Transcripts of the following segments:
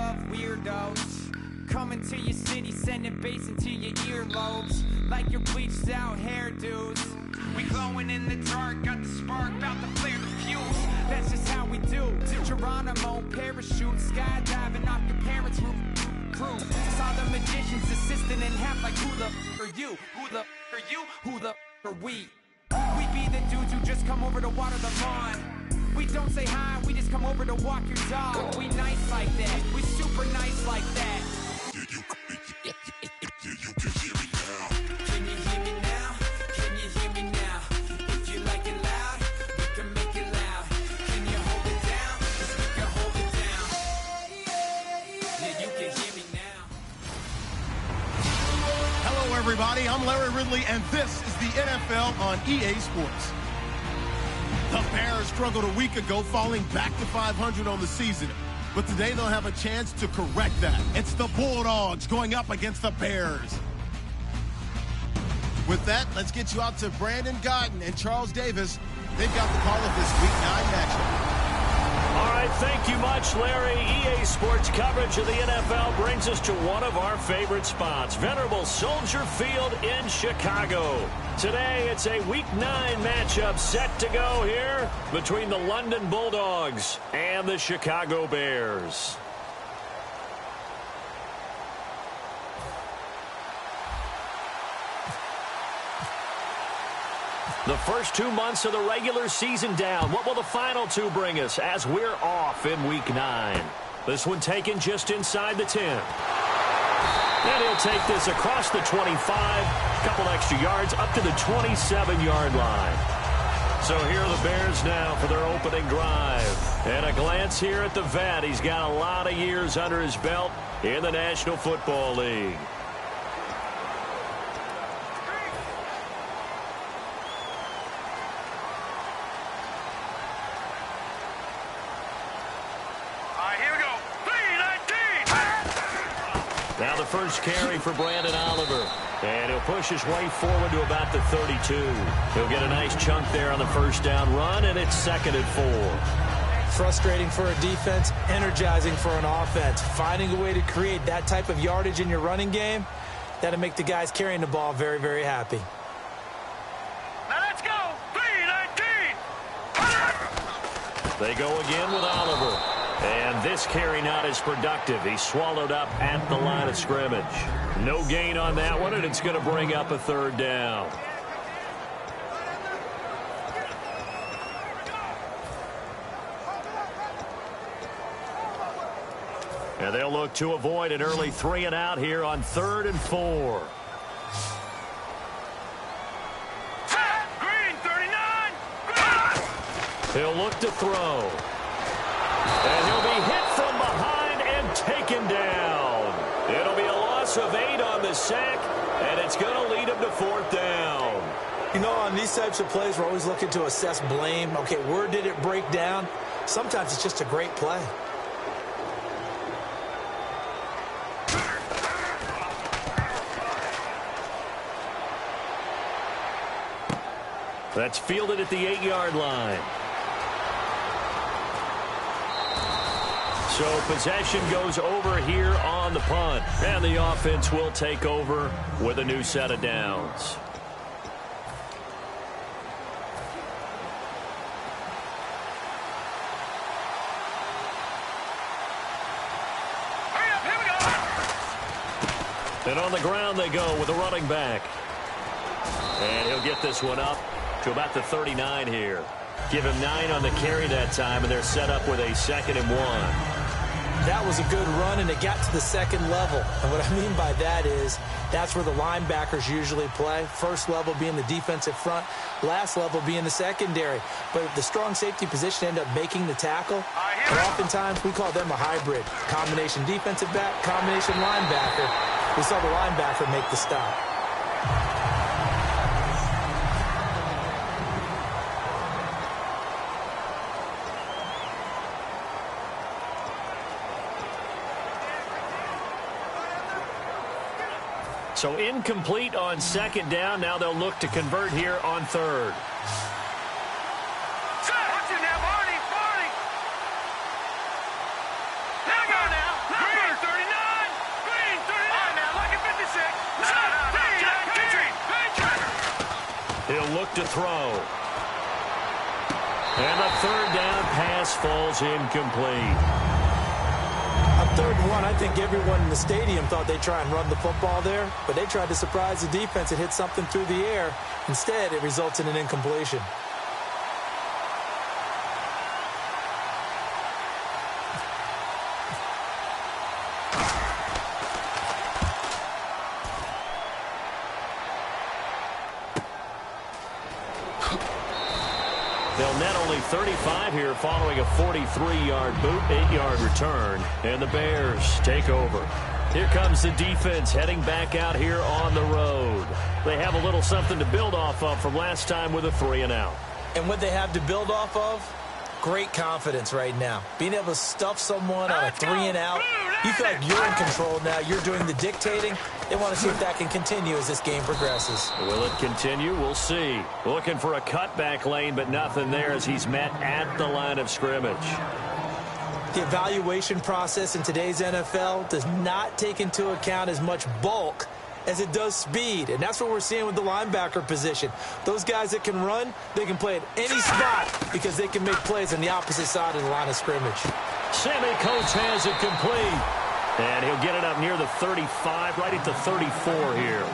love weirdos. Coming to your city, sending bass into your earlobes. Like your bleached out hairdos. We glowing in the dark, got the spark, about to flare the fuse. That's just how we do. To Geronimo, parachute, skydiving off your parents' roof. Crew. Saw the magician's assistant in half like who the are you? Who the are you? Who the are we? We be the dudes who just come over to water the lawn. We don't say hi, we just come over to walk your dog. We nice like that, we super nice like that. Can you hear me now? Can you hear me now? If you like it loud, we can make it loud. Can you hold it down? 'Cause we can hold it down. Yeah, you can hear me now. Hello, everybody. I'm Larry Ridley, and this is the NFL on EA Sports. The Bears struggled a week ago, falling back to 500 on the season. But today they'll have a chance to correct that. It's the Bulldogs going up against the Bears. With that, let's get you out to Brandon Gotton and Charles Davis. They've got the call of this Week 9 matchup. All right, thank you much, Larry. EA Sports coverage of the NFL brings us to one of our favorite spots, venerable Soldier Field in Chicago. Today, it's a Week 9 matchup set to go here between the London Bulldogs and the Chicago Bears. The first 2 months of the regular season down. What will the final two bring us as we're off in Week 9? This one taken just inside the 10. And he'll take this across the 25, a couple extra yards, up to the 27-yard line. So here are the Bears now for their opening drive. And a glance here at the vet. He's got a lot of years under his belt in the National Football League. Now the first carry for Brandon Oliver. And he'll push his way forward to about the 32. He'll get a nice chunk there on the first down run, and it's 2nd and 4. Frustrating for a defense, energizing for an offense. Finding a way to create that type of yardage in your running game, that'll make the guys carrying the ball very, very happy. Now let's go! 3-19! They go again with Oliver. And this carry not as productive. He's swallowed up at the line of scrimmage. No gain on that one, and it's going to bring up a 3rd down. And they'll look to avoid an early 3 and out here on 3rd and 4. Green, 39! He'll look to throw. And he'll be hit from behind and taken down. It'll be a loss of 8 on the sack, and it's going to lead him to 4th down. You know, on these types of plays, we're always looking to assess blame. Okay, where did it break down? Sometimes it's just a great play. That's fielded at the 8-yard line. So possession goes over here on the punt. And the offense will take over with a new set of downs. Hurry up, here we go! And on the ground they go with a running back. And he'll get this one up to about the 39 here. Give him 9 on the carry that time, and they're set up with a 2nd and 1. That was a good run, and it got to the 2nd level. And what I mean by that is that's where the linebackers usually play. First level being the defensive front, last level being the secondary. But the strong safety position ended up making the tackle. And oftentimes we call them a hybrid. Combination defensive back, combination linebacker. We saw the linebacker make the stop. So incomplete on 2nd down. Now they'll look to convert here on 3rd. Watch it now, Barney! Barney! Now go now! look to throw. And the third down pass falls incomplete. On 3rd and 1, I think everyone in the stadium thought they'd try and run the football there, but they tried to surprise the defense and hit something through the air. Instead, it results in an incompletion. They'll net only 35 here following a 43-yard boot, 8-yard return. And the Bears take over. Here comes the defense heading back out here on the road. They have a little something to build off of from last time with a 3-and-out. And what they have to build off of? Great confidence right now. Being able to stuff someone on a 3-and-out. You feel like you're in control now. You're doing the dictating. They want to see if that can continue as this game progresses. Will it continue? We'll see. Looking for a cutback lane, but nothing there as he's met at the line of scrimmage. The evaluation process in today's NFL does not take into account as much bulk as it does speed, and that's what we're seeing with the linebacker position. Those guys that can run, they can play at any spot because they can make plays on the opposite side of the line of scrimmage. Sammy Coates has it complete, and he'll get it up near the 35, right at the 34 here.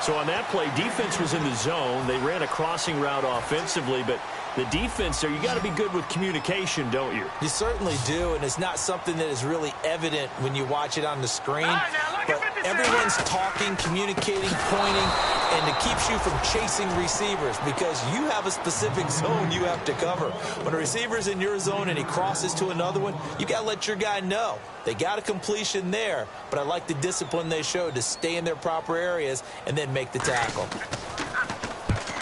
So on that play, defense was in the zone. They ran a crossing route offensively, but the defense there, you got to be good with communication, don't you? You certainly do, and it's not something that is really evident when you watch it on the screen. But everyone's talking, communicating, pointing, and it keeps you from chasing receivers because you have a specific zone you have to cover. When a receiver's in your zone and he crosses to another one, you got to let your guy know. They got a completion there, but I like the discipline they showed to stay in their proper areas and then make the tackle.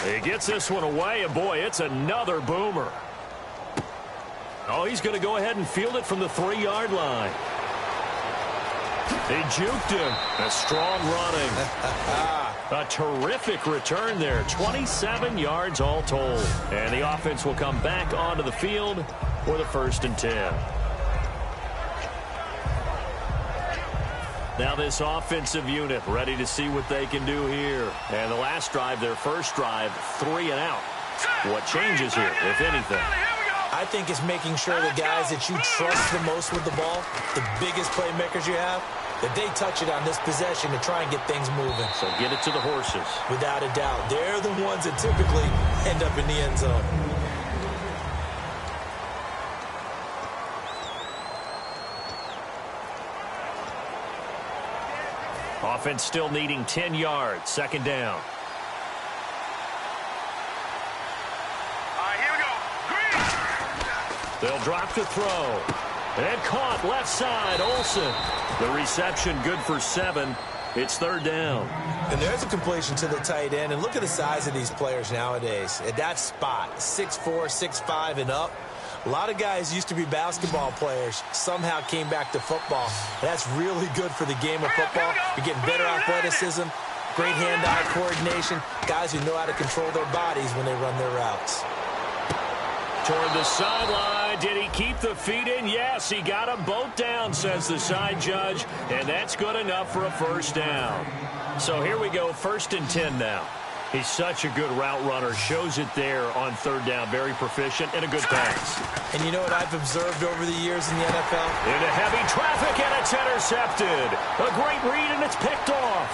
He gets this one away, and boy, it's another boomer. Oh, he's going to go ahead and field it from the 3-yard line. They juked him. A strong running. A terrific return there. 27 yards all told. And the offense will come back onto the field for the 1st and 10. Now this offensive unit ready to see what they can do here. And the last drive, their first drive, 3-and-out. What changes here, if anything? I think it's making sure the guys that you trust the most with the ball, the biggest playmakers you have, that they touch it on this possession to try and get things moving. So get it to the horses. Without a doubt. They're the ones that typically end up in the end zone. Offense still needing 10 yards. 2nd down. All right, here we go. Green. They'll drop to throw. And caught left side, Olsen. The reception good for 7. It's 3rd down. And there's a completion to the tight end. And look at the size of these players nowadays. At that spot, 6'4", 6'5", and up. A lot of guys used to be basketball players, somehow came back to football. That's really good for the game of football. You're getting better athleticism, great hand-eye coordination, guys who know how to control their bodies when they run their routes. Toward the sideline. Did he keep the feet in? Yes, he got them both down, says the side judge, and that's good enough for a 1st down. So here we go, 1st and 10 now. He's such a good route runner. Shows it there on 3rd down. Very proficient and a good pass. And you know what I've observed over the years in the NFL? Into heavy traffic, and it's intercepted. A great read, and it's picked off.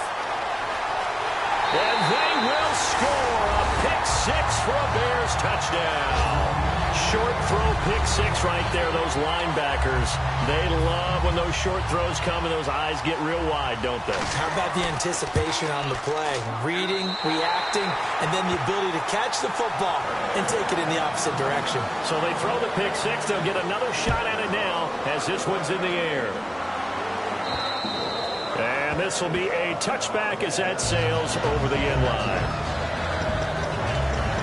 And they will score a pick 6 for a Bears touchdown. Short throw pick 6 right there. Those linebackers, they love when those short throws come and those eyes get real wide, don't they? How about the anticipation on the play? Reading, reacting, and then the ability to catch the football and take it in the opposite direction. So they throw the pick 6. They'll get another shot at it now as this one's in the air. And this will be a touchback as that sails over the end line.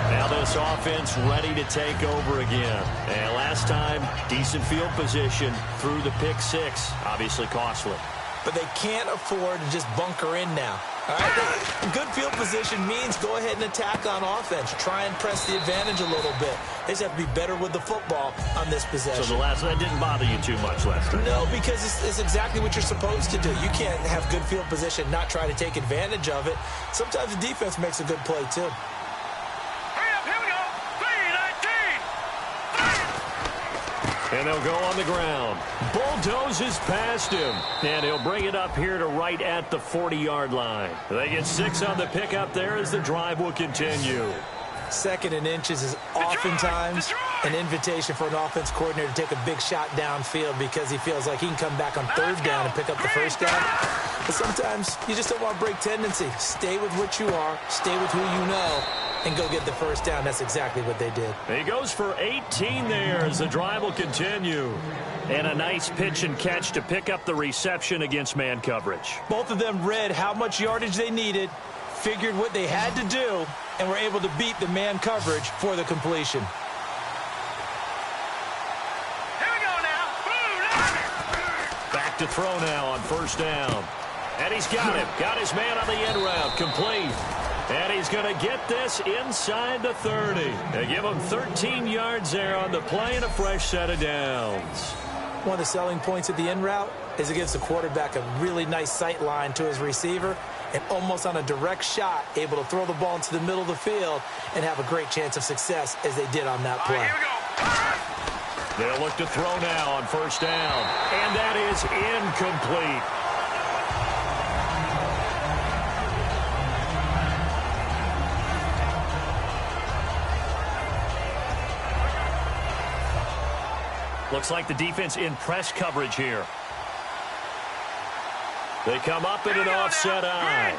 Now this offense ready to take over again. And last time, decent field position through the pick 6. Obviously costly. But they can't afford to just bunker in now. All right, good field position means go ahead and attack on offense. Try and press the advantage a little bit. They just have to be better with the football on this possession. So the last one didn't bother you too much last time? No, because it's exactly what you're supposed to do. You can't have good field position, not try to take advantage of it. Sometimes the defense makes a good play, too. And they'll go on the ground. Bulldozes past him. And he'll bring it up here to right at the 40-yard line. They get 6 on the pickup there as the drive will continue. 2nd and inches is oftentimes an invitation for an offense coordinator to take a big shot downfield because he feels like he can come back on 3rd down and pick up the 1st down. But sometimes you just don't want to break tendency. Stay with what you are, stay with who you know, and go get the 1st down. That's exactly what they did. He goes for 18 there as the drive will continue. And a nice pitch and catch to pick up the reception against man coverage. Both of them read how much yardage they needed, figured what they had to do, and were able to beat the man coverage for the completion. Here we go now. Back to throw now on 1st down. And he's got him. Got his man on the end route. Complete. And he's going to get this inside the 30. They give him 13 yards there on the play and a fresh set of downs. One of the selling points of the end route is it gives the quarterback a really nice sight line to his receiver and almost on a direct shot able to throw the ball into the middle of the field and have a great chance of success as they did on that play. Here we go. They'll look to throw now on 1st down. And that is incomplete. Looks like the defense in press coverage here. They come up in an offset eye.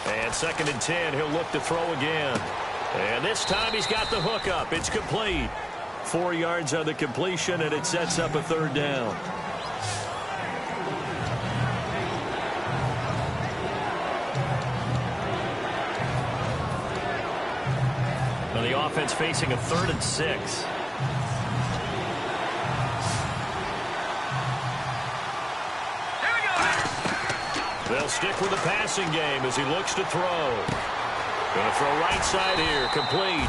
And 2nd and 10, he'll look to throw again. And this time he's got the hook up. It's complete. 4 yards on the completion, and it sets up a 3rd down. Now the offense facing a 3rd and 6. They'll stick with the passing game as he looks to throw. Going to throw right side here, complete.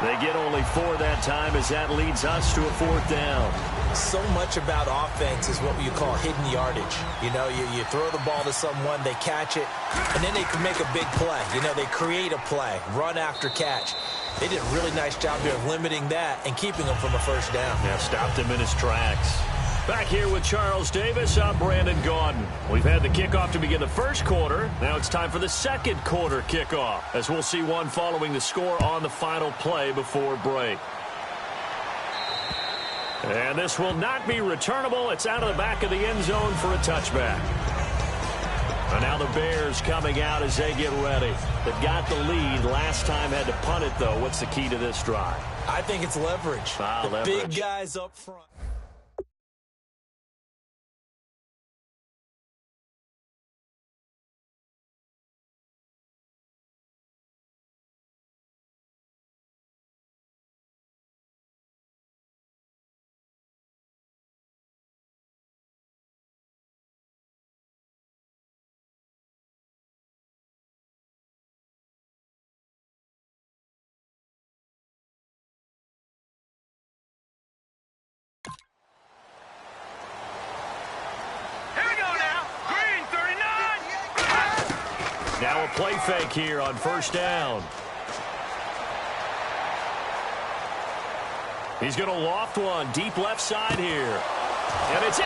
They get only 4 that time as that leads us to a 4th down. So much about offense is what you call hidden yardage. You know, you throw the ball to someone, they catch it, and then they can make a big play. You know, they create a play, run after catch. They did a really nice job here of limiting that and keeping him from a 1st down. Yeah, stopped him in his tracks. Back here with Charles Davis, I'm Brandon Gaudin. We've had the kickoff to begin the 1st quarter. Now it's time for the 2nd quarter kickoff, as we'll see one following the score on the final play before break. And this will not be returnable. It's out of the back of the end zone for a touchback. And now the Bears coming out as they get ready. They've got the lead. Last time had to punt it, though. What's the key to this drive? I think it's leverage. Leverage. Big guys up front. Now a play fake here on 1st down. He's going to loft one deep left side here. And it's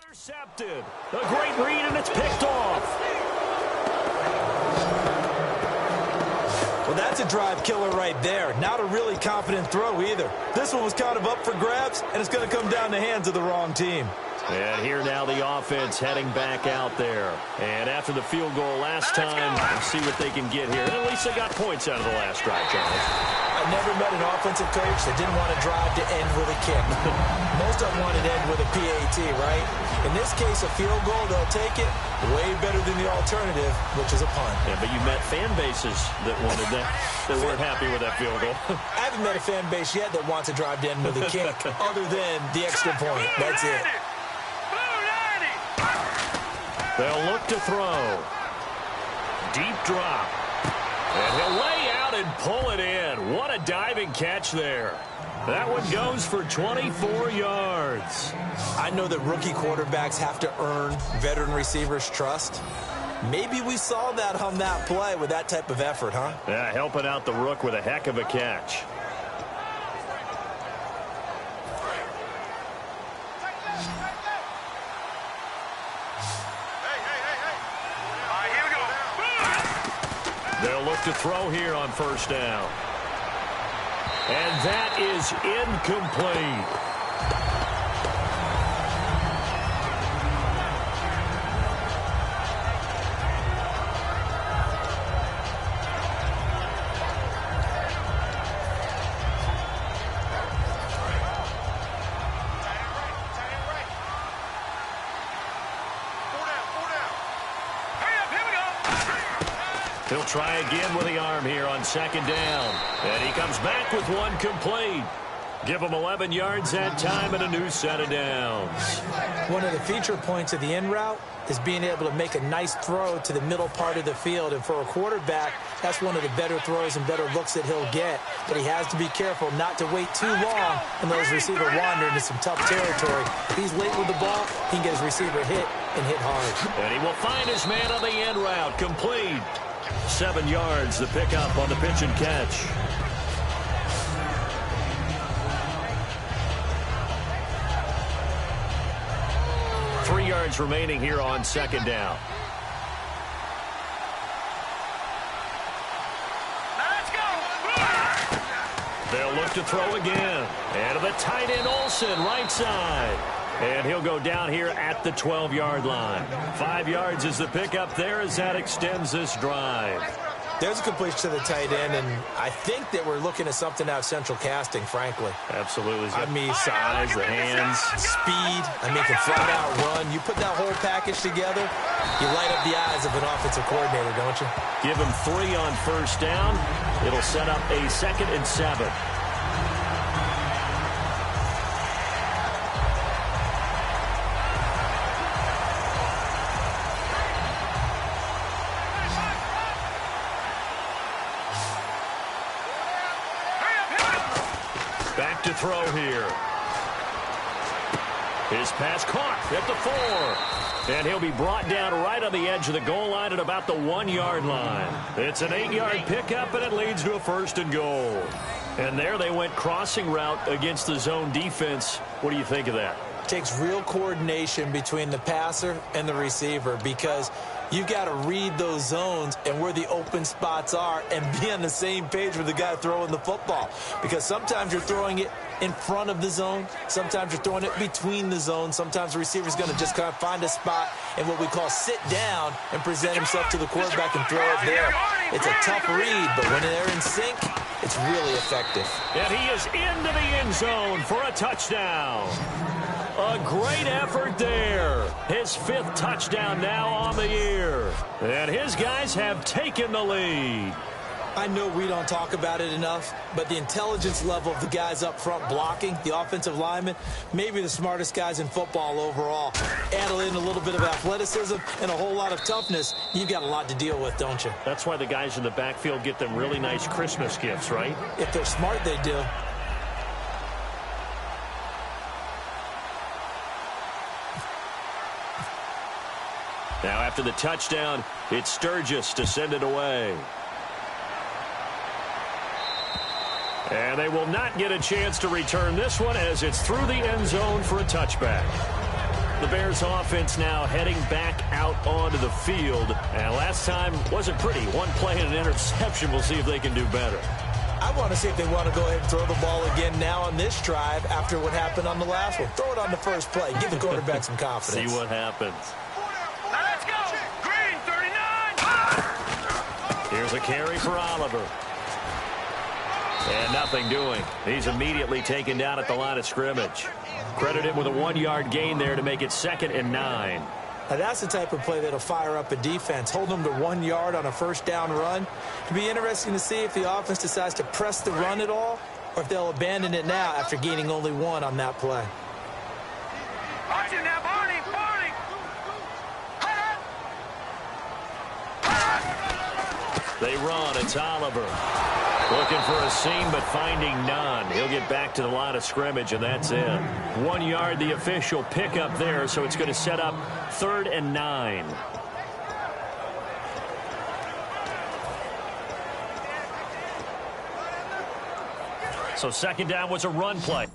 intercepted. A great read, and it's picked off. Well, that's a drive killer right there. Not a really confident throw either. This one was kind of up for grabs, and it's going to come down the hands of the wrong team. And here now the offense heading back out there. And after the field goal last time, we'll see what they can get here. At least they got points out of the last drive, Charles. I never met an offensive coach that didn't want to drive to end with a kick. Most of them wanted to end with a PAT, right? In this case, a field goal, they'll take it way better than the alternative, which is a punt. Yeah, but you met fan bases that wanted that, that weren't happy with that field goal. I haven't met a fan base yet that wants to drive to end with a kick other than the extra point. That's it. They'll look to throw. Deep drop. And he'll lay out and pull it in. What a diving catch there. That one goes for 24 yards. I know that rookie quarterbacks have to earn veteran receivers' trust. Maybe we saw that on that play with that type of effort, huh? Yeah, helping out the rook with a heck of a catch. They'll look to throw here on first down. And that is incomplete. He'll try again with the arm here on second down. And he comes back with one complete. Give him 11 yards that time and a new set of downs. One of the feature points of the in route is being able to make a nice throw to the middle part of the field. And for a quarterback, that's one of the better throws and better looks that he'll get. But he has to be careful not to wait too long and let his receiver wander into some tough territory. If he's late with the ball, he can get his receiver hit and hit hard. And he will find his man on the end route. Complete. 7 yards, the pickup on the pitch and catch. Three yards remaining here on second down. Let's go. They'll look to throw again. And to the tight end, Olsen, right side. And he'll go down here at the 12-yard line. 5 yards is the pickup there as that extends this drive. There's a completion to the tight end, and I think that we're looking at something out of central casting, frankly. Absolutely. I mean, size, the hands. Speed. I mean, can flat out run. You put that whole package together, you light up the eyes of an offensive coordinator, don't you? Give him 3 on first down. It'll set up a 2nd and 7. Back to throw here. His pass caught at the 4. And he'll be brought down right on the edge of the goal line at about the 1-yard line. It's an 8-yard pickup, and it leads to a 1st and goal. And there they went crossing route against the zone defense. What do you think of that? Takes real coordination between the passer and the receiver, because you got to read those zones and where the open spots are and be on the same page with the guy throwing the football. Because sometimes you're throwing it in front of the zone. Sometimes you're throwing it between the zones. Sometimes the receiver's going to just kind of find a spot and what we call sit down and present himself to the quarterback and throw it there. It's a tough read, but when they're in sync, it's really effective. And he is into the end zone for a touchdown. A great effort there. His 5th touchdown now on the year. And his guys have taken the lead. I know we don't talk about it enough, but the intelligence level of the guys up front blocking, the offensive linemen, maybe the smartest guys in football overall. Add in a little bit of athleticism and a whole lot of toughness, you've got a lot to deal with, don't you? That's why the guys in the backfield get them really nice Christmas gifts, right? If they're smart, they do. Now after the touchdown, it's Sturgis to send it away. And they will not get a chance to return this one as it's through the end zone for a touchback. The Bears offense now heading back out onto the field. And last time wasn't pretty. One play and an interception. We'll see if they can do better. I want to see if they want to go ahead and throw the ball again now on this drive after what happened on the last one. Throw it on the first play. Give the quarterback some confidence. See what happens. Now let's go. Green, 39. Here's a carry for Oliver. And nothing doing. He's immediately taken down at the line of scrimmage. Credit him with a 1-yard gain there to make it 2nd and 9. Now that's the type of play that'll fire up a defense. Hold them to 1 yard on a first down run. It'll be interesting to see if the offense decides to press the run at all or if they'll abandon it now after gaining only 1 on that play. Watch it now, Barney. They run. It's Oliver. Looking for a seam, but finding none. He'll get back to the line of scrimmage, and that's it. 1 yard, the official pickup there, so it's going to set up 3rd and 9. So 2nd down was a run play.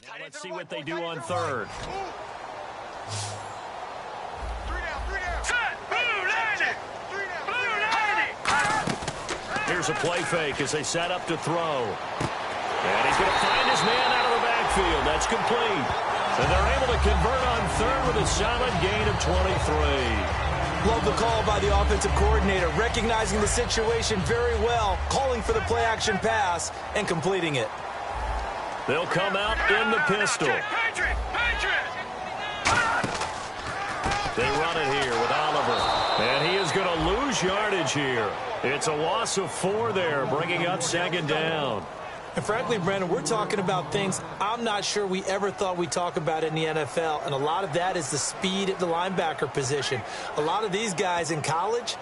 Now let's see what they do on 3rd. Set. Blue 90. Blue 90. Here's a play fake as they set up to throw. And he's going to find his man out of the backfield. That's complete. And they're able to convert on 3rd with a solid gain of 23. Love the call by the offensive coordinator, recognizing the situation very well, calling for the play-action pass, and completing it. They'll come out in the pistol. Patriot. They run it here with Oliver. And he is going to lose yardage here. It's a loss of 4 there, bringing up 2nd down. And frankly, Brandon, we're talking about things I'm not sure we ever thought we'd talk about in the NFL. And a lot of that is the speed at the linebacker position. A lot of these guys in college,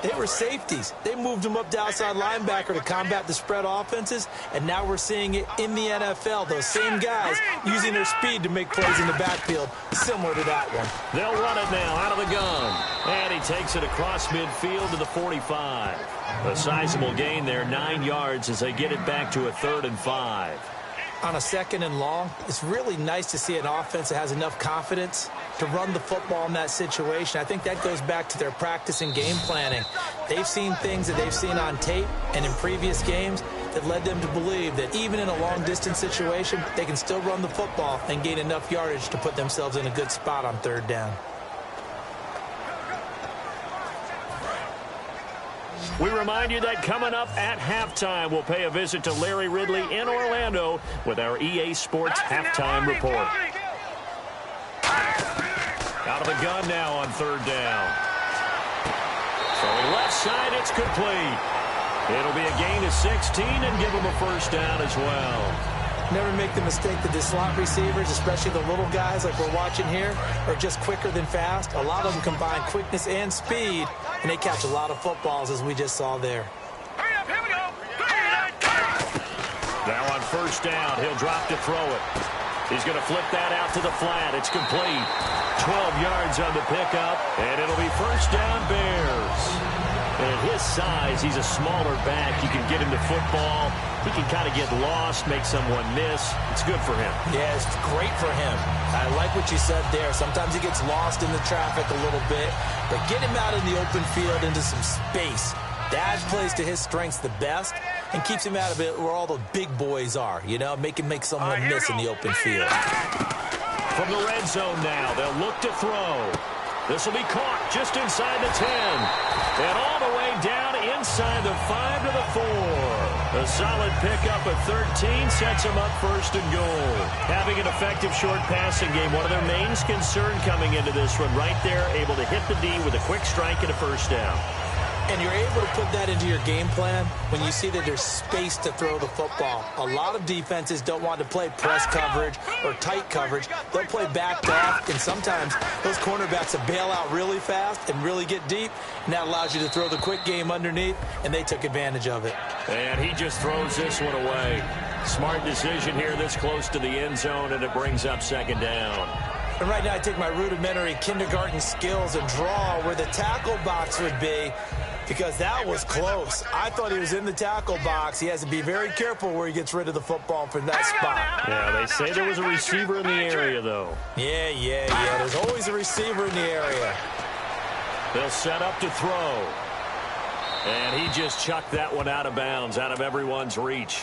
they were safeties. They moved them up to outside linebacker to combat the spread offenses, and now we're seeing it in the NFL. Those same guys using their speed to make plays in the backfield, similar to that one. They'll run it now out of the gun. And he takes it across midfield to the 45. A sizable gain there, 9 yards as they get it back to a 3rd and 5. On a 2nd and long, it's really nice to see an offense that has enough confidence to run the football in that situation. I think that goes back to their practice and game planning. They've seen things that they've seen on tape and in previous games that led them to believe that even in a long-distance situation, they can still run the football and gain enough yardage to put themselves in a good spot on 3rd down. We remind you that coming up at halftime, we'll pay a visit to Larry Ridley in Orlando with our EA Sports Halftime Report. Out of the gun now on 3rd down. So left side, it's complete. It'll be a gain of 16 and give them a 1st down as well. Never make the mistake that the slot receivers, especially the little guys like we're watching here, are just quicker than fast. A lot of them combine quickness and speed, and they catch a lot of footballs, as we just saw there. Hurry up, here we go. Now on 1st down, he'll drop to throw it. He's going to flip that out to the flat. It's complete. 12 yards on the pickup, and it'll be 1st down Bears. And at his size, he's a smaller back. You can get him to football. He can kind of get lost, make someone miss. It's good for him. Yeah, it's great for him. I like what you said there. Sometimes he gets lost in the traffic a little bit, but get him out in the open field into some space. That plays to his strengths the best and keeps him out of it where all the big boys are, you know, make someone miss in the open field. From the red zone now, they'll look to throw. This will be caught just inside the 10. And all the way down inside the 5 to the 4. A solid pickup at 13 sets them up first and goal. Having an effective short passing game, one of their main concern coming into this one. Right there, able to hit the D with a quick strike and a first down. And you're able to put that into your game plan when you see that there's space to throw the football. A lot of defenses don't want to play press coverage or tight coverage. They'll play backed off, and sometimes those cornerbacks will bail out really fast and really get deep, and that allows you to throw the quick game underneath, and they took advantage of it. And he just throws this one away. Smart decision here this close to the end zone, and it brings up second down. And right now I take my rudimentary kindergarten skills and draw where the tackle box would be, because that was close. I thought he was in the tackle box. He has to be very careful where he gets rid of the football from that spot. Yeah, they say there was a receiver in the area, though. Yeah. There's always a receiver in the area. They'll set up to throw. And he just chucked that one out of bounds, out of everyone's reach.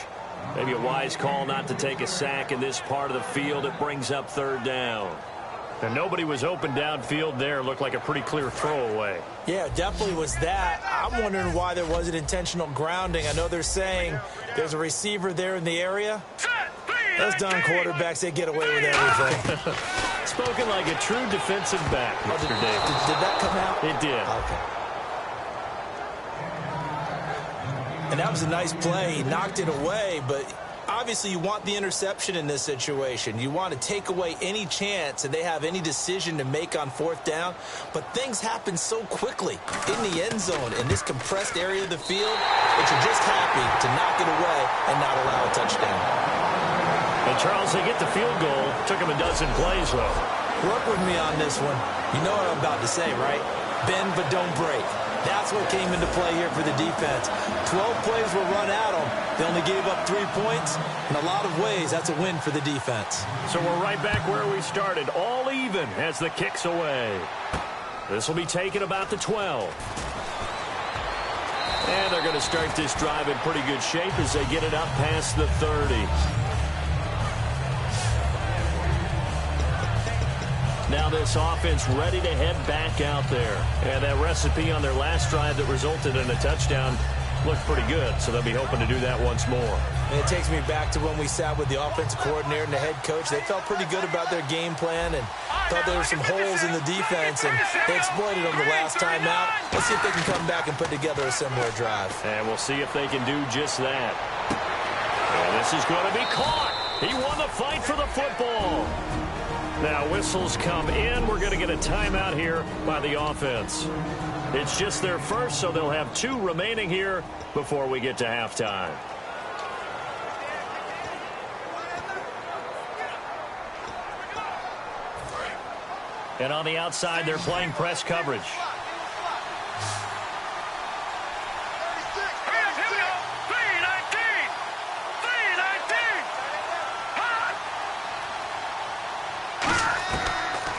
Maybe a wise call not to take a sack in this part of the field. It brings up third down. And nobody was open downfield there. Looked like a pretty clear throwaway. Yeah, definitely was that. I'm wondering why there wasn't intentional grounding. I know they're saying there's a receiver there in the area. Those darn quarterbacks, they get away with everything. Spoken like a true defensive back, Mr. Davis. Did that come out? It did. Okay. And that was a nice play. He knocked it away, but obviously you want the interception in this situation. You want to take away any chance that they have any decision to make on fourth down. But things happen so quickly in the end zone in this compressed area of the field that you're just happy to knock it away and not allow a touchdown. And Charles, they get the field goal. Took him a dozen plays, though. Work with me on this one. You know what I'm about to say, right? Bend but don't break. That's what came into play here for the defense. 12 plays were run at them. They only gave up 3 points. In a lot of ways, that's a win for the defense. So we're right back where we started. All even as the kick's away. This will be taken about the 12. And they're going to start this drive in pretty good shape as they get it up past the 30. Now this offense ready to head back out there. And that recipe on their last drive that resulted in a touchdown looked pretty good, so they'll be hoping to do that once more. And it takes me back to when we sat with the offensive coordinator and the head coach. They felt pretty good about their game plan and thought there were some holes in the defense, and they exploited them the last time out. Let's see if they can come back and put together a similar drive. And we'll see if they can do just that. And this is going to be caught. He won the fight for the football. Now whistles come in. We're going to get a timeout here by the offense. It's just their first, so they'll have 2 remaining here before we get to halftime. And on the outside, they're playing press coverage.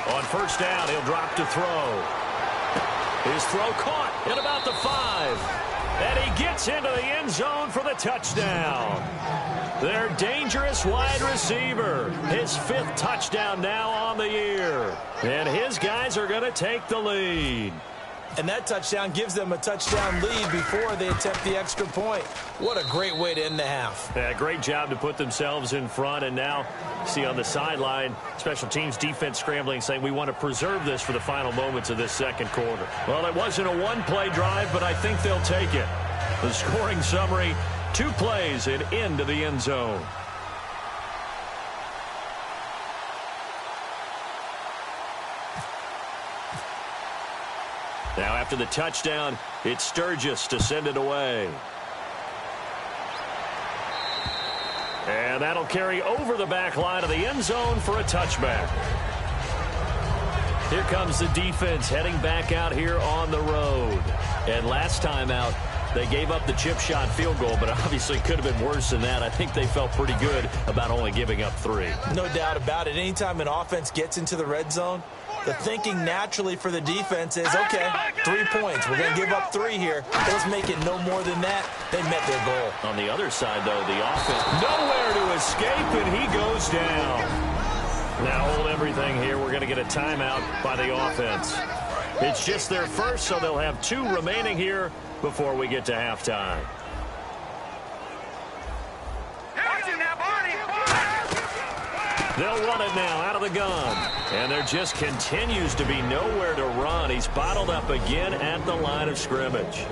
On first down, he'll drop to throw. His throw caught at about the 5. And he gets into the end zone for the touchdown. Their dangerous wide receiver. His 5th touchdown now on the year. And his guys are going to take the lead. And that touchdown gives them a touchdown lead before they attempt the extra point. What a great way to end the half. Yeah, great job to put themselves in front. And now, see on the sideline, special teams defense scrambling, saying we want to preserve this for the final moments of this second quarter. Well, it wasn't a one-play drive, but I think they'll take it. The scoring summary, 2 plays and into the end zone. Now after the touchdown, it's Sturgis to send it away. And that'll carry over the back line of the end zone for a touchback. Here comes the defense heading back out here on the road. And last time out, they gave up the chip shot field goal, but obviously could have been worse than that. I think they felt pretty good about only giving up 3. No doubt about it. Anytime an offense gets into the red zone, the thinking naturally for the defense is, okay, 3 points. We're going to give up 3 here. Let's make it no more than that. They met their goal. On the other side, though, the offense nowhere to escape, and he goes down. Now hold everything here. We're going to get a timeout by the offense. It's just their first, so they'll have 2 remaining here before we get to halftime. They'll run it now out of the gun. And there just continues to be nowhere to run. He's bottled up again at the line of scrimmage.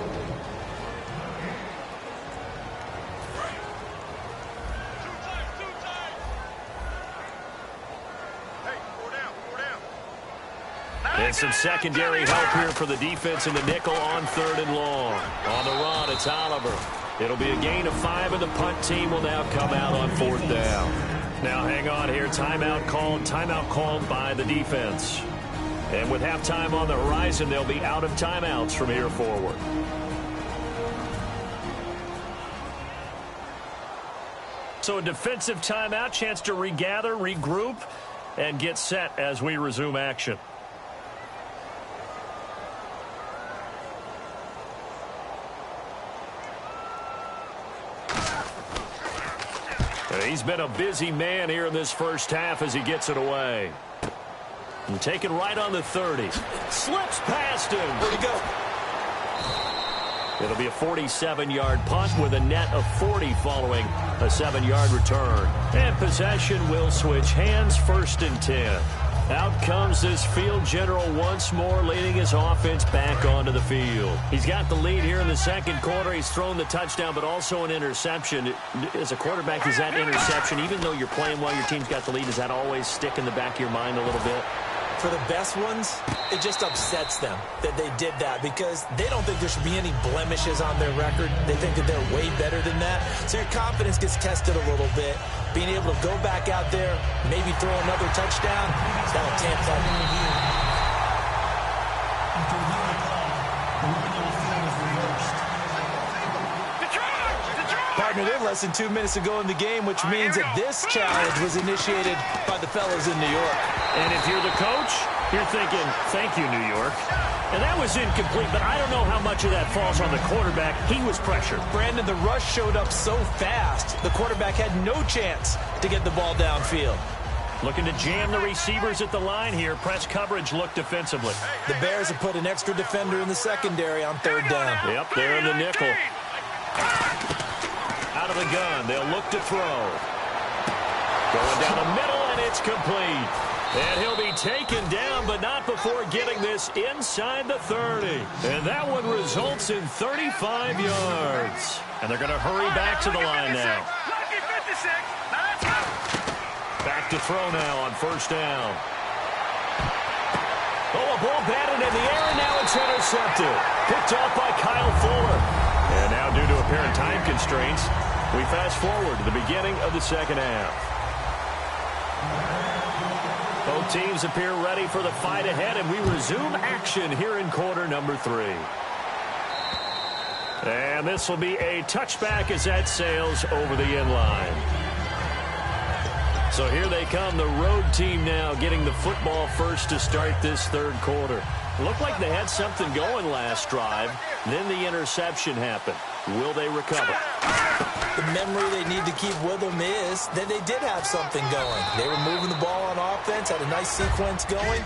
And some secondary help here for the defense in the nickel on 3rd and long. On the run, it's Oliver. It'll be a gain of 5, and the punt team will now come out on 4th down. Now hang on here. Timeout called by the defense. And with halftime on the horizon, they'll be out of timeouts from here forward. So a defensive timeout, chance to regather, regroup, and get set as we resume action. He's been a busy man here in this first half as he gets it away. And taken right on the 30. Slips past him. Where'd he go? It'll be a 47-yard punt with a net of 40 following a 7-yard return. And possession will switch hands, 1st and 10. Out comes this field general once more, leading his offense back onto the field. He's got the lead here in the second quarter. He's thrown the touchdown, but also an interception. As a quarterback, is that interception, even though you're playing while your team's got the lead, does that always stick in the back of your mind a little bit? For the best ones, it just upsets them that they did that because they don't think there should be any blemishes on their record. They think that they're way better than that. So your confidence gets tested a little bit. Being able to go back out there, maybe throw another touchdown, that'll tamp that. Partner, they're less than 2 minutes to go in the game, which means that this challenge was initiated by the fellas in New York. And if you're the coach, you're thinking, thank you, New York. And that was incomplete, but I don't know how much of that falls on the quarterback. He was pressured. Brandon, the rush showed up so fast, the quarterback had no chance to get the ball downfield. Looking to jam the receivers at the line here. Press coverage look defensively. The Bears have put an extra defender in the secondary on 3rd down. Yep, they're in the nickel. Out of the gun, they'll look to throw. Going down the middle, and it's complete. And he'll be taken down, but not before getting this inside the 30. And that one results in 35 yards. And they're going to hurry back to the line now. Back to throw now on 1st down. Oh, a ball batted in the air, and now it's intercepted. Picked off by Kyle Fuller. And now, due to apparent time constraints, we fast forward to the beginning of the second half. Both teams appear ready for the fight ahead, and we resume action here in quarter number 3. And this will be a touchback as that sails over the end line. So here they come, the road team now getting the football first to start this 3rd quarter. It looked like they had something going last drive. Then the interception happened. Will they recover? The memory they need to keep with them is that they did have something going. They were moving the ball on offense, had a nice sequence going.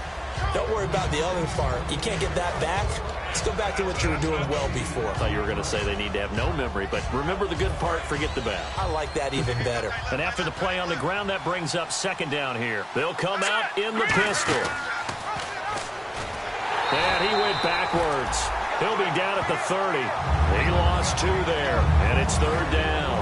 Don't worry about the other part. You can't get that back. Let's go back to what you were doing well before. I thought you were going to say they need to have no memory, but remember the good part, forget the bad. I like that even better. And after the play on the ground, that brings up 2nd down here. They'll come out in the pistol. And he went backwards. He'll be down at the 30. He lost 2 there, and it's 3rd down.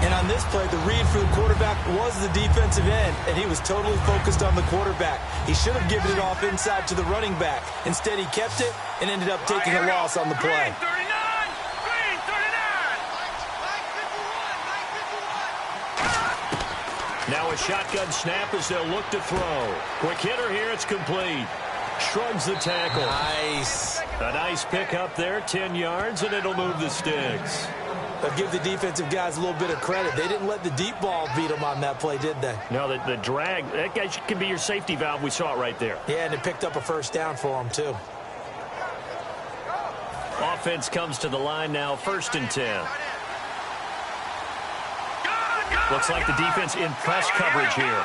And on this play, the read for the quarterback was the defensive end, and he was totally focused on the quarterback. He should have given it off inside to the running back. Instead, he kept it and ended up taking a loss on the play. Now a shotgun snap as they'll look to throw. Quick hitter here, it's complete. Shrugs the tackle. Nice. A nice pick up there, 10 yards, and it'll move the sticks. I'll give the defensive guys a little bit of credit. They didn't let the deep ball beat them on that play, did they? No, the drag, that guy can be your safety valve. We saw it right there. Yeah, and it picked up a 1st down for them, too. Offense comes to the line now, 1st and 10. Looks like the defense in press coverage here.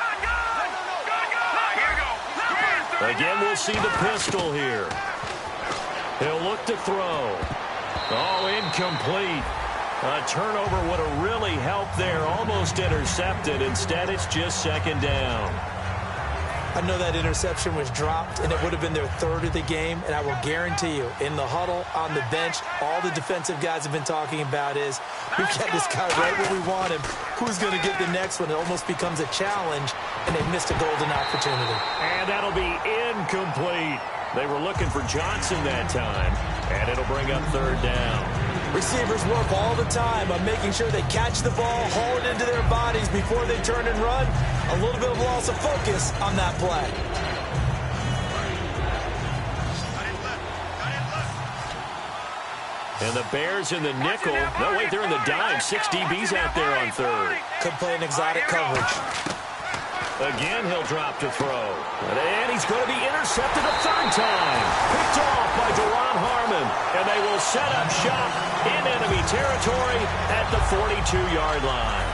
Again, we'll see the pistol here. He'll look to throw. Oh, incomplete. A turnover would have really helped there. Almost intercepted. Instead, it's just second down. I know that interception was dropped, and it would have been their third of the game, and I will guarantee you, in the huddle, on the bench, all the defensive guys have been talking about is, we've got this guy right where we want him. Who's going to get the next one? It almost becomes a challenge, and they missed a golden opportunity. And that'll be incomplete. They were looking for Johnson that time, and it'll bring up third down. Receivers work all the time on making sure they catch the ball, haul it into their bodies before they turn and run. A little bit of loss of focus on that play. And the Bears in the nickel. No, wait, they're in the dime. 6 DBs out there on third. Could play an exotic coverage. Again, he'll drop to throw. And he's going to be intercepted a third time. Picked off by Deron Harmon. And they will set up shop in enemy territory at the 42-yard line.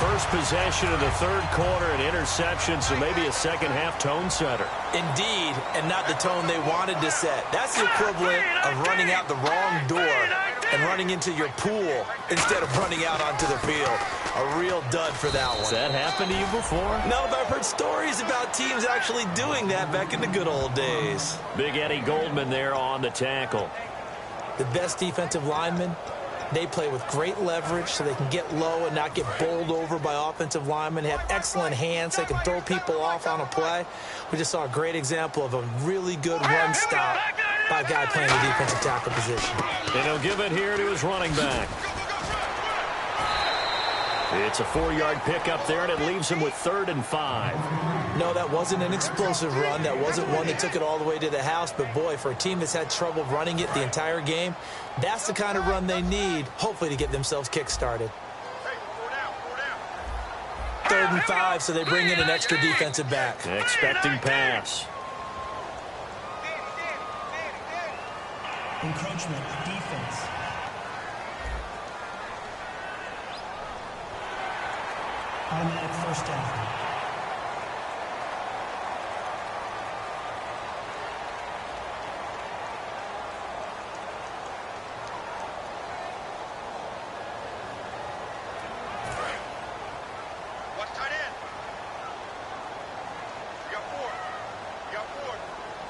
First possession of the third quarter, an interception, so maybe a second-half tone setter. Indeed, and not the tone they wanted to set. That's the equivalent of running out the wrong door and running into your pool instead of running out onto the field. A real dud for that one. Has that happened to you before? No, but I've heard stories about teams actually doing that back in the good old days. Big Eddie Goldman there on the tackle. The best defensive linemen, they play with great leverage so they can get low and not get bowled over by offensive linemen. They have excellent hands. They can throw people off on a play. We just saw a great example of a really good run stop by a guy playing the defensive tackle position. And he'll give it here to his running back. It's a 4-yard pickup there, and it leaves him with 3rd and 5. No, that wasn't an explosive run. That wasn't one that took it all the way to the house. But, boy, for a team that's had trouble running it the entire game, that's the kind of run they need, hopefully, to get themselves kick-started. 3rd and 5, so they bring in an extra defensive back. Expecting pass. Encroachment, defense. Automatic first down. Watch tight end. You got 4. You got 4.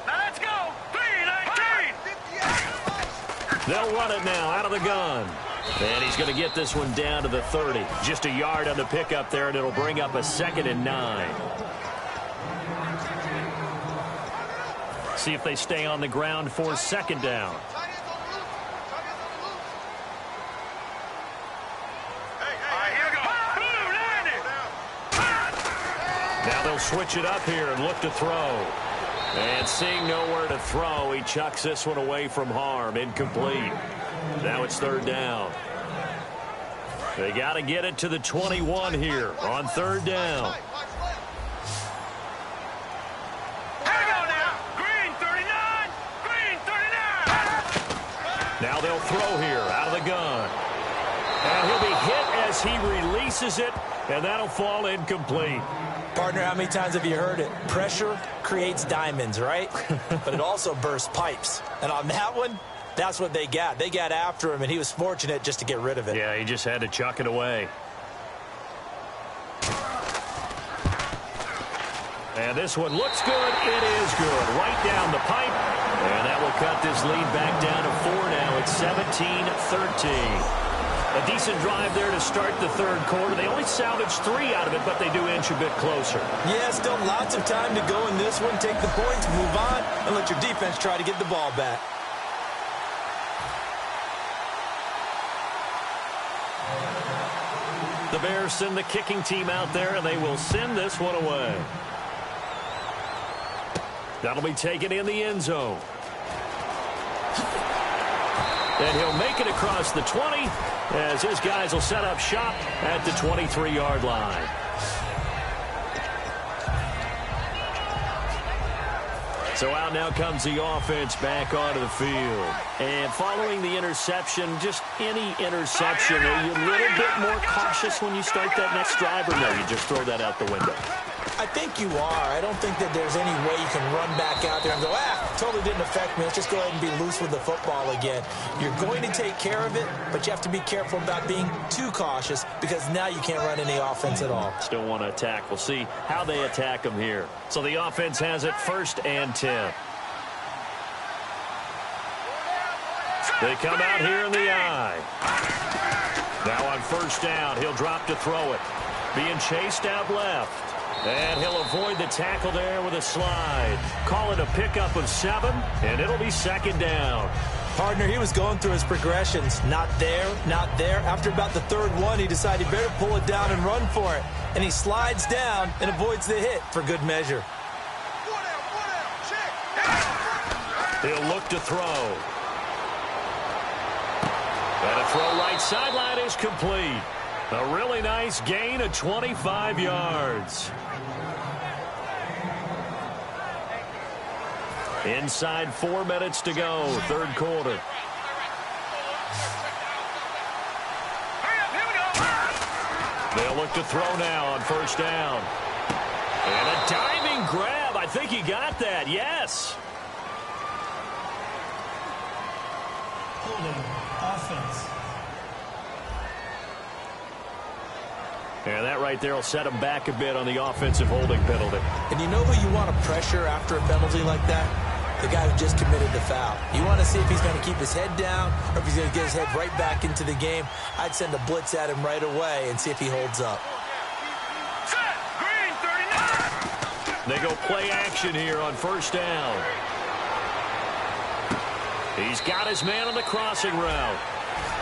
Now let's go. 3-19. They'll run it now out of the gun. And he's going to get this one down to the 30. Just a yard on the pickup there, and it'll bring up a 2nd and 9. See if they stay on the ground for 2nd down. Now they'll switch it up here and look to throw. And seeing nowhere to throw, he chucks this one away from harm. Incomplete. Now it's 3rd down. They got to get it to the 21 here on 3rd down. Now they'll throw here out of the gun. And he'll be hit as he releases it, and that'll fall incomplete. Partner, how many times have you heard it? Pressure creates diamonds, right? But it also bursts pipes. And on that one, that's what they got. They got after him, and he was fortunate just to get rid of it. Yeah, he just had to chuck it away. And this one looks good. It is good. Right down the pipe. And that will cut this lead back down to 4 now. It's 17-13. A decent drive there to start the 3rd quarter. They only salvaged 3 out of it, but they do inch a bit closer. Yeah, still lots of time to go in this one. Take the points, move on, and let your defense try to get the ball back. The Bears send the kicking team out there, and they will send this one away. That'll be taken in the end zone. And he'll make it across the 20 as his guys will set up shop at the 23-yard line. So out now comes the offense back onto the field. And following the interception, just any interception, are you a little bit more cautious when you start that next drive, or no, you just throw that out the window? I think you are. I don't think that there's any way you can run back out there and go, totally didn't affect me. Let's just go ahead and be loose with the football again. You're going to take care of it, but you have to be careful about being too cautious because now you can't run any offense at all. Still want to attack. We'll see how they attack them here. So the offense has it 1st and 10. They come out here in the eye. Now on 1st down, he'll drop to throw it. Being chased out left. And he'll avoid the tackle there with a slide. Call it a pickup of 7, and it'll be 2nd down. Partner, he was going through his progressions. Not there, not there. After about the 3rd one, he decided he better pull it down and run for it. And he slides down and avoids the hit for good measure. He'll look to throw. And a throw right sideline is complete. A really nice gain of 25 yards. Inside 4 minutes to go, 3rd quarter. They'll look to throw now on 1st down. And a diving grab. I think he got that, yes. Holding offense. And that right there will set him back a bit on the offensive holding penalty. And you know who you want to pressure after a penalty like that? The guy who just committed the foul. You want to see if he's going to keep his head down or if he's going to get his head right back into the game. I'd send a blitz at him right away and see if he holds up. Set. Green, 39. They go play action here on 1st down. He's got his man on the crossing route.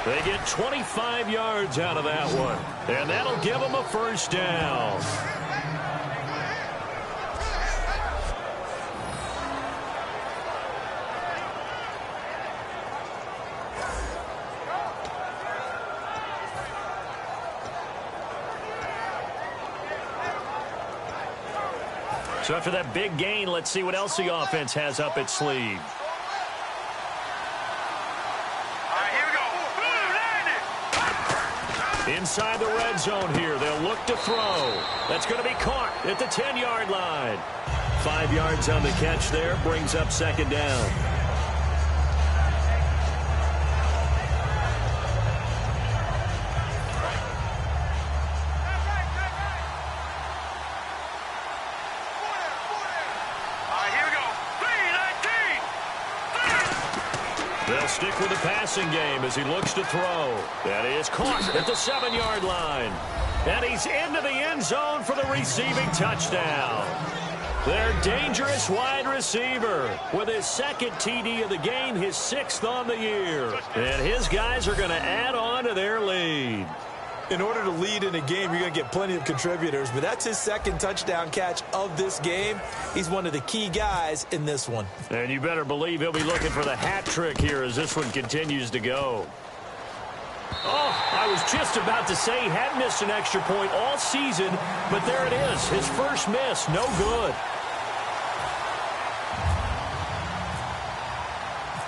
They get 25 yards out of that one. And that'll give them a 1st down. So after that big gain, let's see what else the offense has up its sleeve. Inside the red zone here, they'll look to throw. That's going to be caught at the 10-yard line. 5 yards on the catch there, brings up 2nd down. They'll stick with the passing game as he looks to throw. That is caught at the 7-yard line. And he's into the end zone for the receiving touchdown. Their dangerous wide receiver with his 2nd TD of the game, his 6th on the year. And his guys are going to add on to their lead. In order to lead in a game, you're going to get plenty of contributors, but that's his 2nd touchdown catch of this game. He's one of the key guys in this one. And you better believe he'll be looking for the hat trick here as this one continues to go. Oh, I was just about to say he hadn't missed an extra point all season, but there it is, his first miss, no good.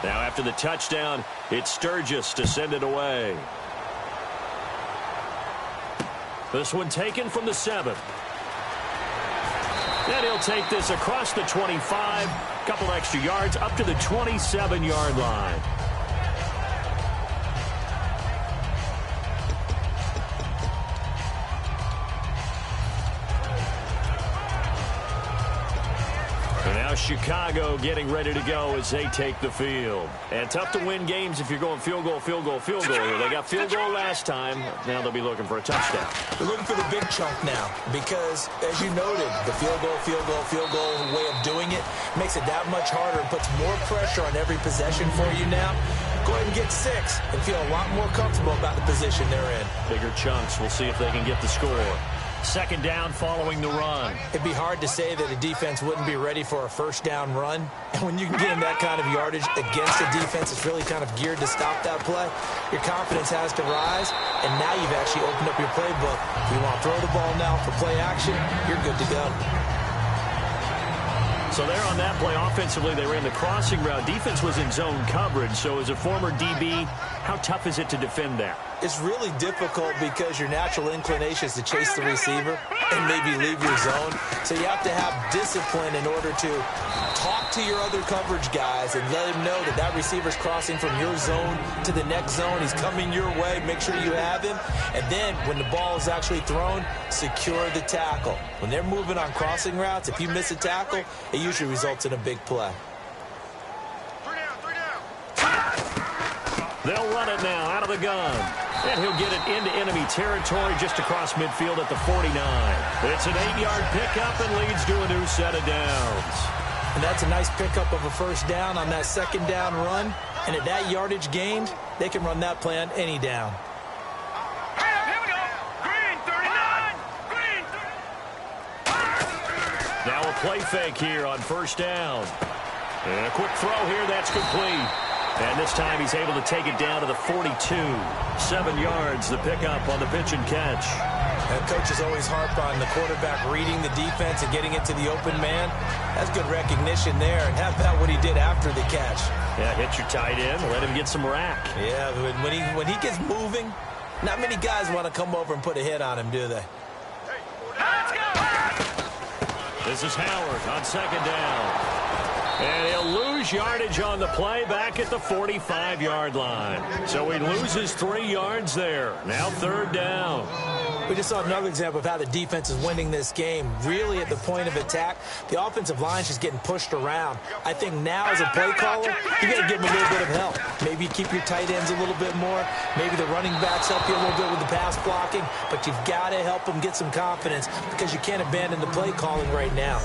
Now after the touchdown, it's Sturgis to send it away. This one taken from the 7. And he'll take this across the 25, couple extra yards up to the 27-yard line. And now Chicago getting ready to go as they take the field. And tough to win games if you're going field goal, field goal, field goal here. They got field goal last time. Now they'll be looking for a touchdown. They're looking for the big chunk now because, as you noted, the field goal way of doing it makes it that much harder and puts more pressure on every possession for you now. Go ahead and get 6 and feel a lot more comfortable about the position they're in. Bigger chunks. We'll see if they can get the score. 2nd down following the run. It'd be hard to say that a defense wouldn't be ready for a 1st down run. And when you can get in that kind of yardage against a defense that's really kind of geared to stop that play, your confidence has to rise, and now you've actually opened up your playbook. If you want to throw the ball now for play action, you're good to go. So there on that play, offensively, they ran the crossing route. Defense was in zone coverage. So as a former DB, how tough is it to defend that? It's really difficult because your natural inclination is to chase the receiver and maybe leave your zone. So you have to have discipline in order to talk to your other coverage guys and let him know that that receiver's crossing from your zone to the next zone. He's coming your way. Make sure you have him. And then when the ball is actually thrown, secure the tackle. When they're moving on crossing routes, if you miss a tackle, it usually results in a big play. They'll run it now out of the gun. And he'll get it into enemy territory just across midfield at the 49. It's an 8-yard pickup and leads to a new set of downs. And that's a nice pickup of a first down on that second down run. And at that yardage gained, they can run that play on any down. Here we go. Green 39. Green 30. Now a play fake here on first down. And a quick throw here, that's complete. And this time he's able to take it down to the 42. 7 yards, the pickup on the pitch and catch. And coaches always harp on the quarterback reading the defense and getting it to the open man. That's good recognition there. And how about what he did after the catch? Yeah, hit your tight end, let him get some rack. Yeah, when he gets moving, not many guys want to come over and put a hit on him, do they? Let's go. This is Howard on second down. And he'll lose yardage on the play back at the 45-yard line. So he loses 3 yards there. Now third down. We just saw another example of how the defense is winning this game. Really at the point of attack, the offensive line's just getting pushed around. I think now as a play caller, you got to give them a little bit of help. Maybe keep your tight ends a little bit more. Maybe the running backs help you a little bit with the pass blocking. But you've got to help them get some confidence because you can't abandon the play calling right now.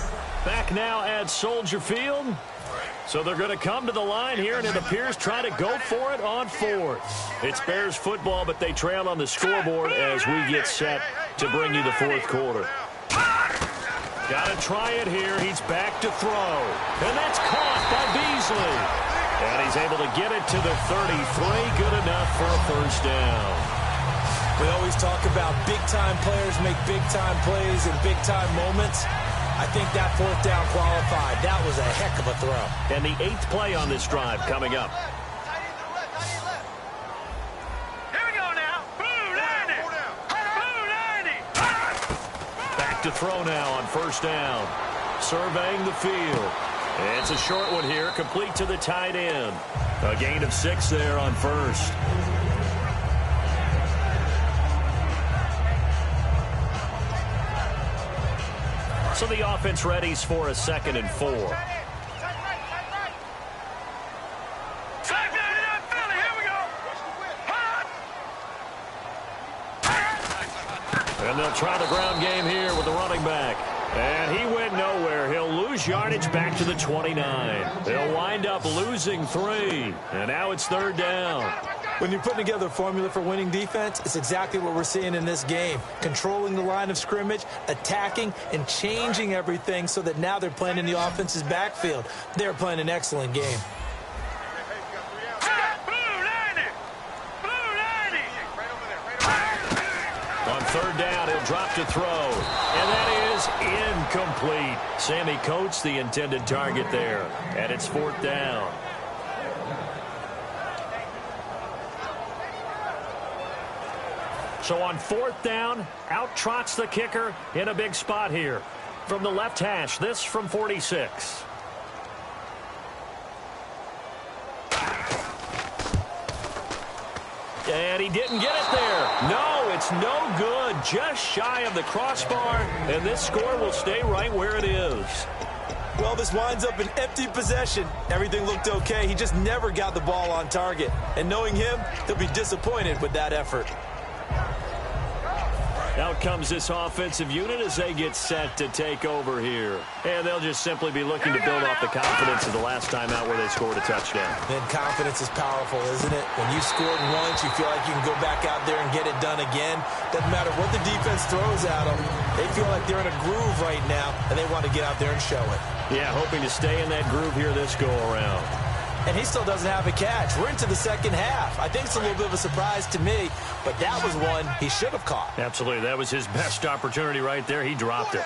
Back now at Soldier Field. So they're going to come to the line here, and it appears try to go for it on fourth. It's Bears football, but they trail on the scoreboard as we get set to bring you the fourth quarter. Got to try it here. He's back to throw. And that's caught by Beasley. And he's able to get it to the 33. Good enough for a first down. We always talk about big-time players make big-time plays in big-time moments. I think that fourth down qualified. That was a heck of a throw. And the 8th play on this drive coming up. Here we go now. Blue 90. Blue 90. Back to throw now on first down. Surveying the field. It's a short one here, complete to the tight end. A gain of 6 there on first. So the offense readies for a 2nd and 4. And they'll try the ground game here with the running back. And he went nowhere. He'll lose yardage back to the 29. They'll wind up losing 3. And now it's third down. When you're putting together a formula for winning defense, it's exactly what we're seeing in this game. Controlling the line of scrimmage, attacking, and changing everything so that now they're playing in the offense's backfield. They're playing an excellent game. On third down, he'll drop to throw. And that is incomplete. Sammy Coates, the intended target there. And it's 4th down. So on 4th down, out trots the kicker in a big spot here. From the left hash, this from 46. And he didn't get it there. No, it's no good. Just shy of the crossbar, and this score will stay right where it is. Well, this winds up an empty possession. Everything looked okay. He just never got the ball on target. And knowing him, he'll be disappointed with that effort. Out comes this offensive unit as they get set to take over here. And they'll just simply be looking to build off the confidence of the last time out where they scored a touchdown. And confidence is powerful, isn't it? When you scored once, you feel like you can go back out there and get it done again. Doesn't matter what the defense throws at them. They feel like they're in a groove right now, and they want to get out there and show it. Yeah, hoping to stay in that groove here this go-around. And he still doesn't have a catch. We're into the second half. I think it's a little bit of a surprise to me, but that was one he should have caught. Absolutely. That was his best opportunity right there. He dropped it.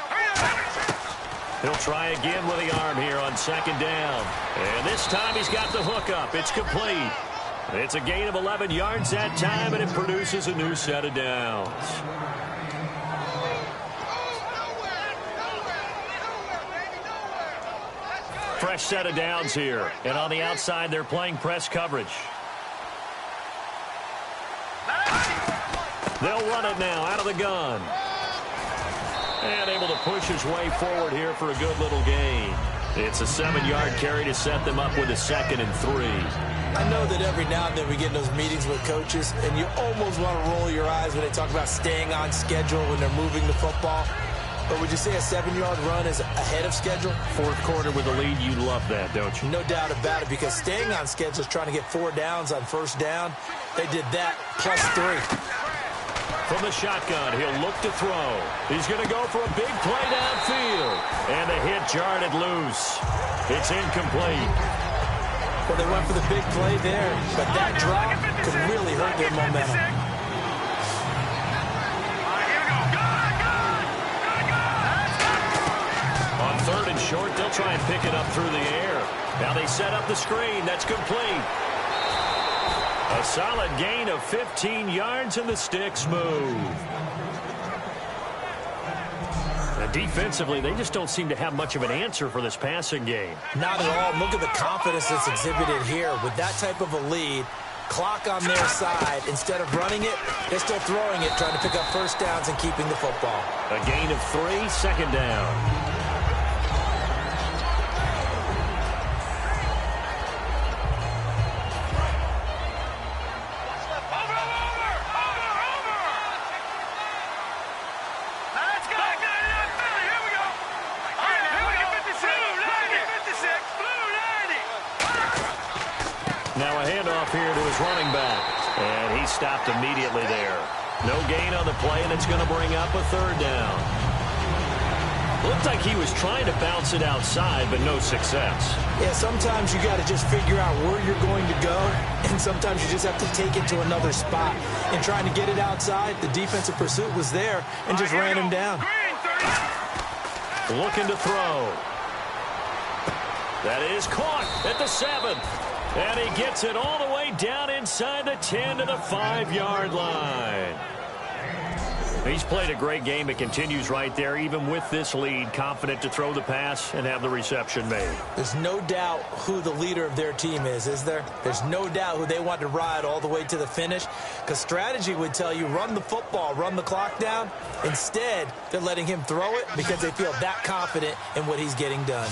He'll try again with the arm here on second down. And this time he's got the hook up. It's complete. It's a gain of 11 yards that time, and it produces a new set of downs. Fresh set of downs here. And on the outside, they're playing press coverage. They'll run it now out of the gun. And able to push his way forward here for a good little gain. It's a 7-yard carry to set them up with a 2nd and 3. I know that every now and then we get in those meetings with coaches, and you almost want to roll your eyes when they talk about staying on schedule when they're moving the football. But would you say a 7-yard run is ahead of schedule? Fourth quarter with a lead, you love that, don't you? No doubt about it, because staying on schedule is trying to get 4 downs on first down. They did that plus 3. From the shotgun, he'll look to throw. He's going to go for a big play downfield. And the hit jarred it loose. It's incomplete. Well, they went for the big play there, but that drop could really hurt their momentum. On 3rd and short, they'll try and pick it up through the air. Now they set up the screen. That's complete. A solid gain of 15 yards, and the sticks move. Now, defensively, they just don't seem to have much of an answer for this passing game. Not at all. Look at the confidence that's exhibited here. With that type of a lead, clock on their side, instead of running it, they're still throwing it, trying to pick up first downs and keeping the football. A gain of 3, 2nd down. Now a handoff here to his running back. And he stopped immediately there. No gain on the play, and it's going to bring up a 3rd down. Looked like he was trying to bounce it outside, but no success. Yeah, sometimes you got to just figure out where you're going to go, and sometimes you just have to take it to another spot. And trying to get it outside, the defensive pursuit was there and just ran him down. Looking to throw. That is caught at the 7th. And he gets it all the way down inside the 10 to the 5-yard line. He's played a great game. It continues right there, even with this lead, confident to throw the pass and have the reception made. There's no doubt who the leader of their team is there? There's no doubt who they want to ride all the way to the finish, because strategy would tell you run the football, run the clock down. Instead, they're letting him throw it because they feel that confident in what he's getting done.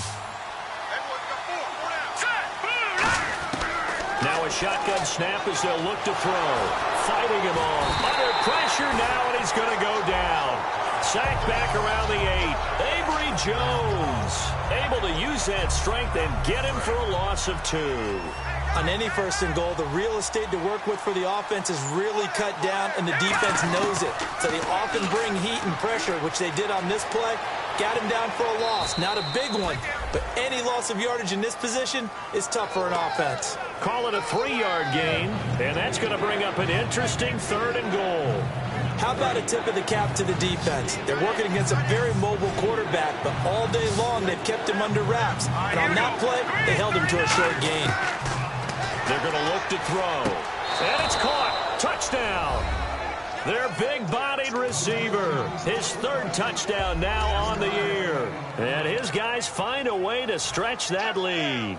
Now a shotgun snap as they'll look to throw. Fighting him on. Under pressure now, and he's going to go down. Sacked back around the 8. Avery Jones able to use that strength and get him for a loss of 2. On any 1st and goal, the real estate to work with for the offense is really cut down, and the defense knows it. So they often bring heat and pressure, which they did on this play. Got him down for a loss. Not a big one, but any loss of yardage in this position is tough for an offense. Call it a 3-yard gain, and that's going to bring up an interesting 3rd and goal. How about a tip of the cap to the defense? They're working against a very mobile quarterback, but all day long they've kept him under wraps. And on that play, they held him to a short gain. They're going to look to throw. And it's caught. Touchdown. Their big-bodied receiver. His 3rd touchdown now on the year. And his guys find a way to stretch that lead.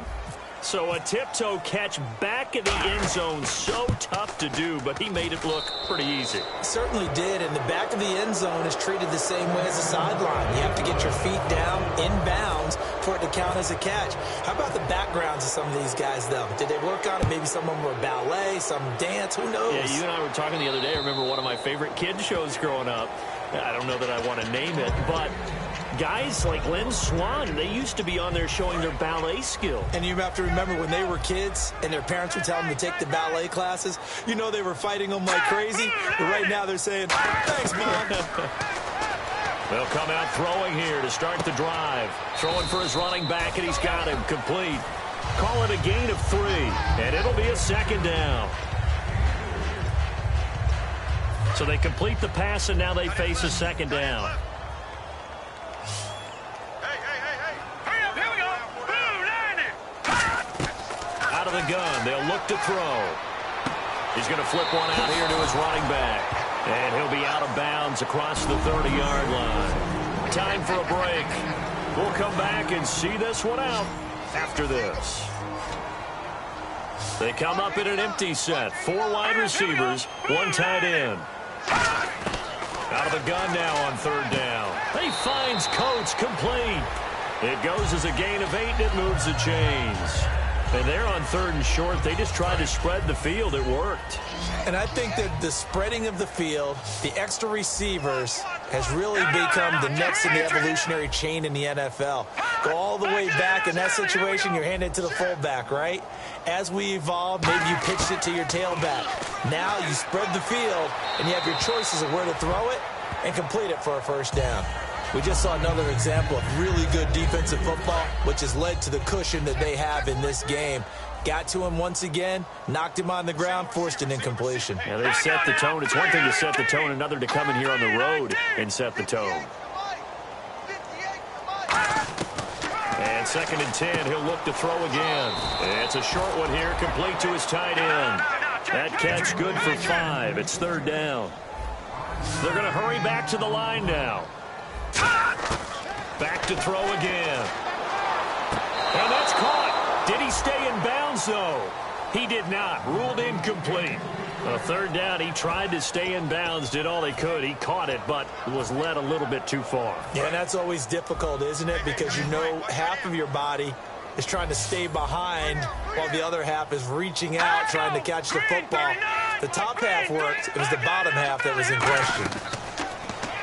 So a tiptoe catch back in the end zone, so tough to do, but he made it look pretty easy. Certainly did, and the back of the end zone is treated the same way as the sideline. You have to get your feet down in bounds for it to count as a catch. How about the backgrounds of some of these guys, though? Did they work on it? Maybe some of them were ballet, some dance, who knows? Yeah, you and I were talking the other day. I remember one of my favorite kids shows growing up. I don't know that I want to name it, but guys like Lynn Swan, they used to be on there showing their ballet skill. And you have to remember when they were kids and their parents would tell them to take the ballet classes, you know they were fighting them like crazy. But right now they're saying, thanks, Mom. They'll come out throwing here to start the drive. Throwing for his running back, and he's got him complete. Call it a gain of 3, and it'll be a 2nd down. So they complete the pass, and now they face a 2nd down. Out of the gun, they'll look to throw. He's going to flip one out here to his running back. And he'll be out of bounds across the 30-yard line. Time for a break. We'll come back and see this one out. after this. They come up in an empty set. 4 wide receivers, 1 tight end. Out of the gun now on 3rd down. He finds Coates complete. It goes as a gain of 8, and it moves the chains. And they're on 3rd and short. They just tried to spread the field. It worked. And I think that the spreading of the field, the extra receivers, has really become the next in the evolutionary chain in the NFL. Go all the way back. In that situation, you're handed to the fullback, right? As we evolve, maybe you pitched it to your tailback. Now you spread the field, and you have your choices of where to throw it and complete it for a 1st down. We just saw another example of really good defensive football, which has led to the cushion that they have in this game. Got to him once again, knocked him on the ground, forced an incompletion. Yeah, they've set the tone. It's one thing to set the tone, another to come in here on the road and set the tone. And 2nd and 10, he'll look to throw again. It's a short one here, complete to his tight end. That catch good for 5. It's 3rd down. They're going to hurry back to the line now. Back to throw again. And that's caught. Did he stay in bounds, though? He did not. Ruled incomplete. A 3rd down, he tried to stay in bounds, did all he could. He caught it, but was led a little bit too far. Yeah, and that's always difficult, isn't it? Because you know half of your body is trying to stay behind while the other half is reaching out, trying to catch the football. The top half worked. It was the bottom half that was in question.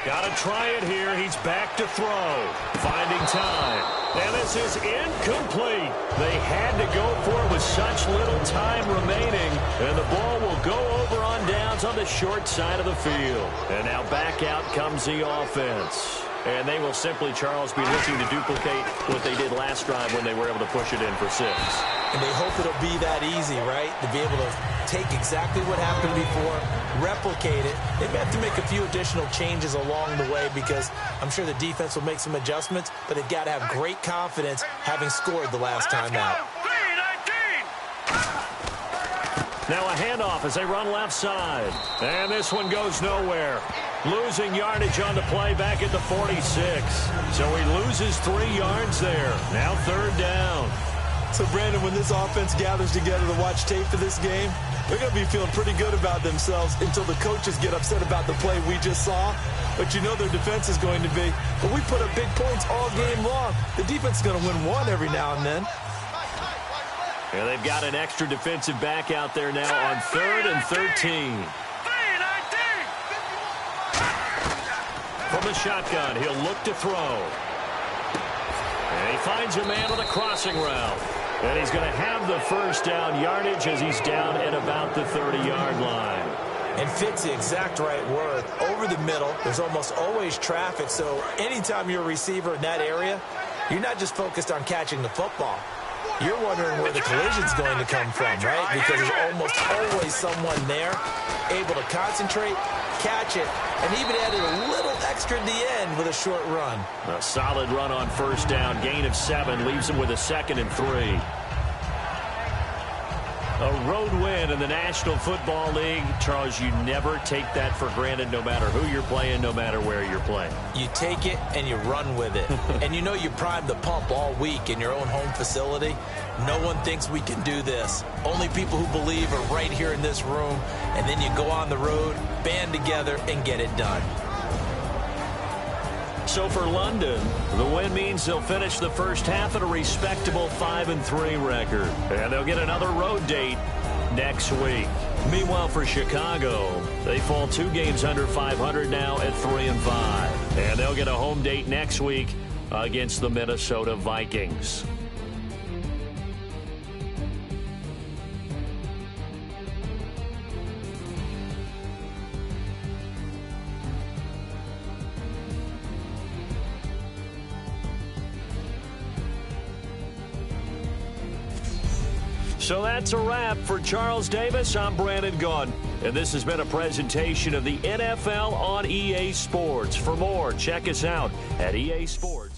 Got to try it here. He's back to throw. Finding time. And this is incomplete. They had to go for it with such little time remaining. And the ball will go over on downs on the short side of the field. And now back out comes the offense. And they will simply, Charles, be looking to duplicate what they did last drive when they were able to push it in for 6. And they hope it'll be that easy, right? To be able to take exactly what happened before, replicate it. They may have to make a few additional changes along the way because I'm sure the defense will make some adjustments, but they've got to have great confidence having scored the last time out. Now a handoff as they run left side. And this one goes nowhere. Losing yardage on the play back at the 46. So he loses 3 yards there. Now 3rd down. So, Brandon, when this offense gathers together to watch tape for this game, they're going to be feeling pretty good about themselves until the coaches get upset about the play we just saw. But you know their defense is going to be. But we put up big points all game long. The defense is going to win one every now and then. Yeah, they've got an extra defensive back out there now on 3rd and 13. From the shotgun, he'll look to throw. And he finds a man on the crossing route. And he's going to have the 1st down yardage as he's down at about the 30-yard line. And fit's the exact right word. Over the middle, there's almost always traffic. So anytime you're a receiver in that area, you're not just focused on catching the football. You're wondering where the collision's going to come from, right? Because there's almost always someone there able to concentrate, catch it, and even added a little extra at the end with a short run. A solid run on 1st down. Gain of 7 leaves him with a 2nd and 3. A road win in the National Football League. Charles, you never take that for granted no matter who you're playing, no matter where you're playing. You take it and you run with it. And you know you primed the pump all week in your own home facility. No one thinks we can do this. Only people who believe are right here in this room. And then you go on the road, band together, and get it done. So for London, the win means they'll finish the first half at a respectable 5-3 record. And they'll get another road date next week. Meanwhile, for Chicago, they fall 2 games under 500 now at 3-5. And they'll get a home date next week against the Minnesota Vikings. So that's a wrap. For Charles Davis, I'm Brandon Gaudin. And this has been a presentation of the NFL on EA Sports. For more, check us out at EA Sports.